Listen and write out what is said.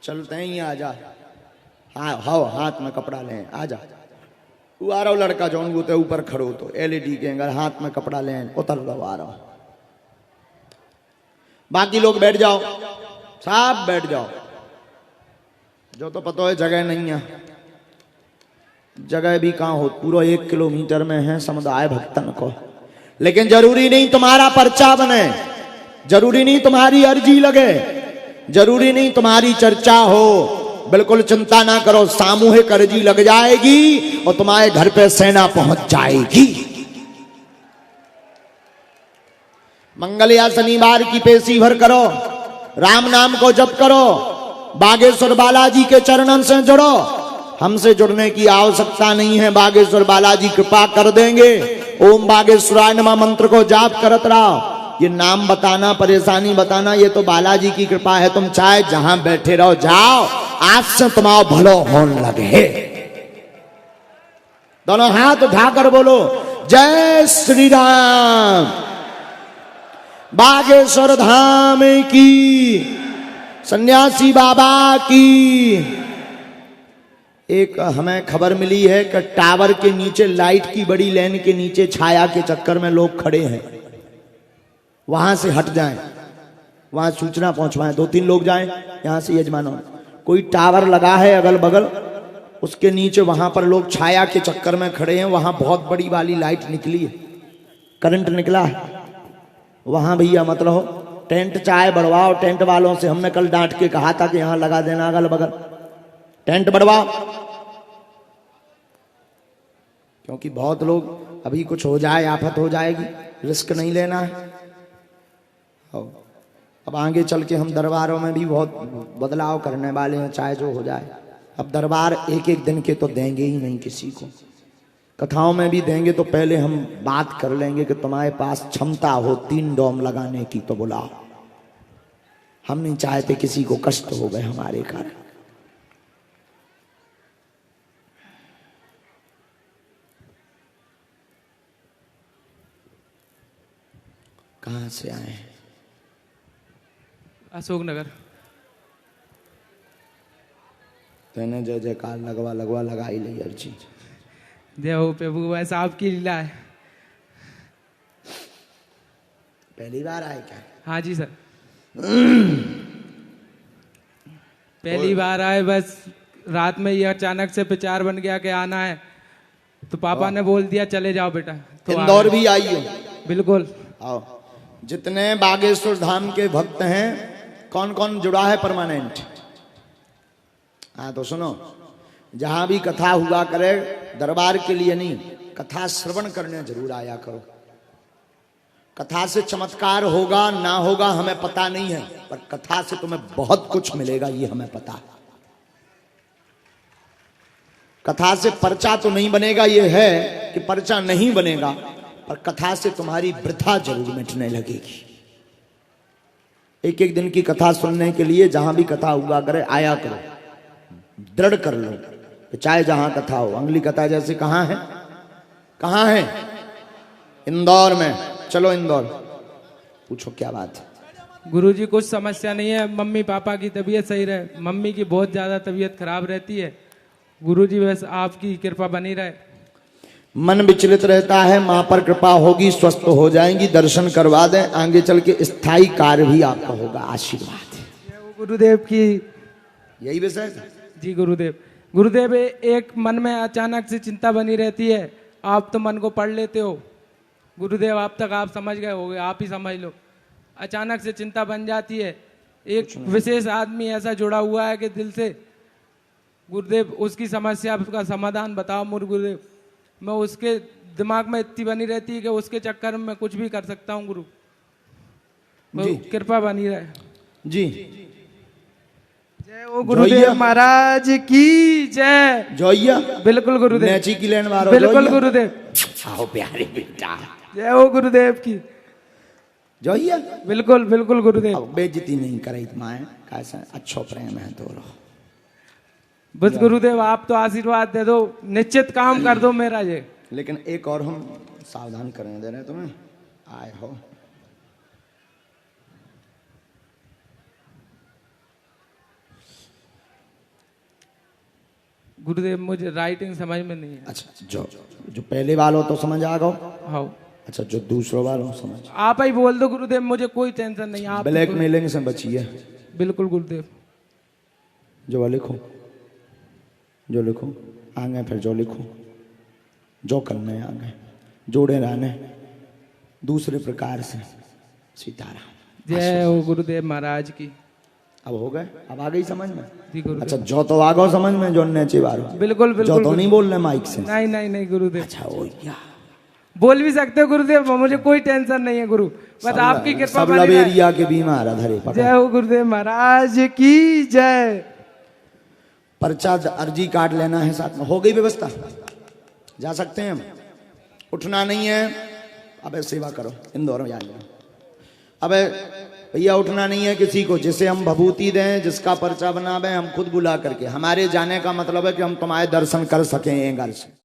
चलते हैं ही आजा, हाँ हाँ हाथ में कपड़ा लें आजा। वो आ रहा हो लड़का जौन गुते ऊपर खड़ो तो एलईडी के अंदर हाथ में कपड़ा लें उतर रहा आ रहा। बाकी लोग बैठ जाओ, सब बैठ जाओ। जो तो पता है जगह नहीं है, जगह भी कहाँ हो, पूरा 1 किलोमीटर में है समुदाय भक्तन को। लेकिन जरूरी नहीं तुम्हारा पर्चा बने, जरूरी नहीं तुम्हारी अर्जी लगे, जरूरी नहीं तुम्हारी चर्चा हो। बिल्कुल चिंता ना करो, सामूहिक अर्जी लग जाएगी और तुम्हारे घर पे सेना पहुंच जाएगी। मंगल या शनिवार की पेशी भर करो, राम नाम को जप करो, बागेश्वर बालाजी के चरणन से जुड़ो। हमसे जुड़ने की आवश्यकता नहीं है, बागेश्वर बालाजी कृपा कर देंगे। ओम बागेश्वराय नमः मंत्र को जाप करत रहो। ये नाम बताना, परेशानी बताना, ये तो बालाजी की कृपा है। तुम चाहे जहां बैठे रहो, जाओ, आज से तुम्हारा भलो होने लगे। दोनों हाथ उठाकर बोलो जय श्री राम। बागेश्वर धाम की, सन्यासी बाबा की। एक हमें खबर मिली है कि टावर के नीचे, लाइट की बड़ी लाइन के नीचे छाया के चक्कर में लोग खड़े हैं, वहां से हट जाएं, वहां सूचना पहुंचवाएं। 2-3 लोग जाएं यहां से, यजमानों कोई टावर लगा है अगल बगल, उसके नीचे वहां पर लोग छाया के चक्कर में खड़े हैं, वहां बहुत बड़ी वाली लाइट निकली है, करंट निकला है वहां। भैया मत रहो, टेंट चाहे बढ़वाओ। टेंट वालों से हमने कल डांट के कहा था कि यहां लगा देना अगल बगल, टेंट बढ़वाओ, क्योंकि बहुत लोग अभी कुछ हो जाए, आफत हो जाएगी, रिस्क नहीं लेना है। अब आगे चल के हम दरबारों में भी बहुत बदलाव करने वाले हैं, चाहे जो हो जाए। अब दरबार एक एक दिन के तो देंगे ही नहीं किसी को, कथाओं में भी देंगे तो पहले हम बात कर लेंगे कि तुम्हारे पास क्षमता हो 3 डोम लगाने की तो बुलाओ। हम नहीं चाहते किसी को कष्ट हो गए हमारे कारण। कहां से आए हैं? अशोकनगर। तेने जय जयकार लगवा लगवा लगा ही ली हर चीज। जय हो प्रभु, वैसा आपकी लीला है। पहली बार आए क्या? हाँ जी सर, पहली बार आए। बस रात में ये अचानक से विचार बन गया कि आना है, तो पापा ने बोल दिया चले जाओ बेटा। तो इंदौर भी आई हो? बिल्कुल आओ। जितने बागेश्वर धाम के भक्त हैं, कौन कौन जुड़ा है परमानेंट? हाँ तो सुनो, जहां भी कथा हुआ करे, दरबार के लिए नहीं, कथा श्रवण करने जरूर आया करो। कथा से चमत्कार होगा ना होगा हमें पता नहीं है, पर कथा से तुम्हें बहुत कुछ मिलेगा ये हमें पता है। कथा से पर्चा तो नहीं बनेगा, ये है कि पर्चा नहीं बनेगा, पर कथा से तुम्हारी वृथा जरूर मिटने लगेगी। एक एक दिन की कथा सुनने के लिए जहां भी कथा हुआ करे आया करो, दृढ़ कर लो, चाहे जहां कथा हो। अगली कथा जैसे कहां है? कहां है? इंदौर में। चलो इंदौर, पूछो क्या बात है? गुरुजी कुछ समस्या नहीं है, मम्मी पापा की तबीयत सही रहे। मम्मी की बहुत ज्यादा तबीयत खराब रहती है गुरुजी, बस आपकी कृपा बनी रहे। मन विचलित रहता है, मां पर कृपा होगी, स्वस्थ हो जाएंगी। दर्शन करवा दें, आगे चल के स्थायी कार्य भी आपका होगा। आशीर्वाद गुरुदेव की। यही विषय जी गुरुदेव। गुरुदेव एक मन में अचानक से चिंता बनी रहती है, आप तो मन को पढ़ लेते हो गुरुदेव, आप तक आप समझ गए होगे, आप ही समझ लो। अचानक से चिंता बन जाती है। एक विशेष आदमी ऐसा जुड़ा हुआ है कि दिल से, गुरुदेव उसकी समस्या, उसका समाधान बताओ मुझे गुरुदेव। मैं उसके दिमाग में इतनी बनी रहती है कि उसके चक्कर में मैं कुछ भी कर सकता हूँ गुरु, कृपा बनी रहे जी। जय हो गुरुदेव महाराज की जय। जोइया बिल्कुल गुरुदेव। नेची की लेन मारो। बिल्कुल गुरुदेव। आओ प्यारे बेटा। जय हो गुरुदेव की। जोइया बिल्कुल बिल्कुल गुरुदेव। बेइज्जती नहीं करे माए, कैसा अच्छो प्रेम है तो। बस गुरुदेव आप तो आशीर्वाद दे दो, निश्चित काम कर दो मेरा ये। लेकिन एक और हम सावधान करने दे रहे हैं तुम्हें। आए हो गुरुदेव मुझे राइटिंग समझ में नहीं है। अच्छा, जो जो पहले वालों तो समझ आ गो। हाँ अच्छा, जो दूसरों वालों समझ। आप ही बोल दो गुरुदेव, मुझे कोई टेंशन नहीं। आप ब्लैकमेलिंग से बचिए। बिल्कुल गुरुदेव। जो लिखो, जो लिखो आगे, फिर जो लिखो, जो करने आगे जोड़े रहने दूसरे प्रकार से। सीताराम। जय हो गुरुदेव महाराज की। अब हो गए, अब आ गई समझ में। जी गुरुदेव। अच्छा, जो तो आ गो समझ में, जो नेचे बारो। बिल्कुल जो बिल्कुल तो नहीं बोलने माइक से। नहीं नहीं नहीं गुरुदेव। अच्छा, वो क्या बोल भी सकते हो गुरुदेव, मुझे कोई टेंशन नहीं है गुरु, बस आपकी कृपा सब बनी रहे। लबेरिया के बीमार अधरे पकड़। जय हो गुरुदेव महाराज की जय। पर्चा अर्जी कार्ड लेना है साथ में। हो गई व्यवस्था, जा सकते हैं हम। उठना नहीं है। अबे सेवा करो, इंदौर में जाना। अबे भैया उठना नहीं है किसी को। जिसे हम भभूति दें, जिसका पर्चा बनावे, हम खुद बुला करके। हमारे जाने का मतलब है कि हम तुम्हारे दर्शन कर सकें घर से।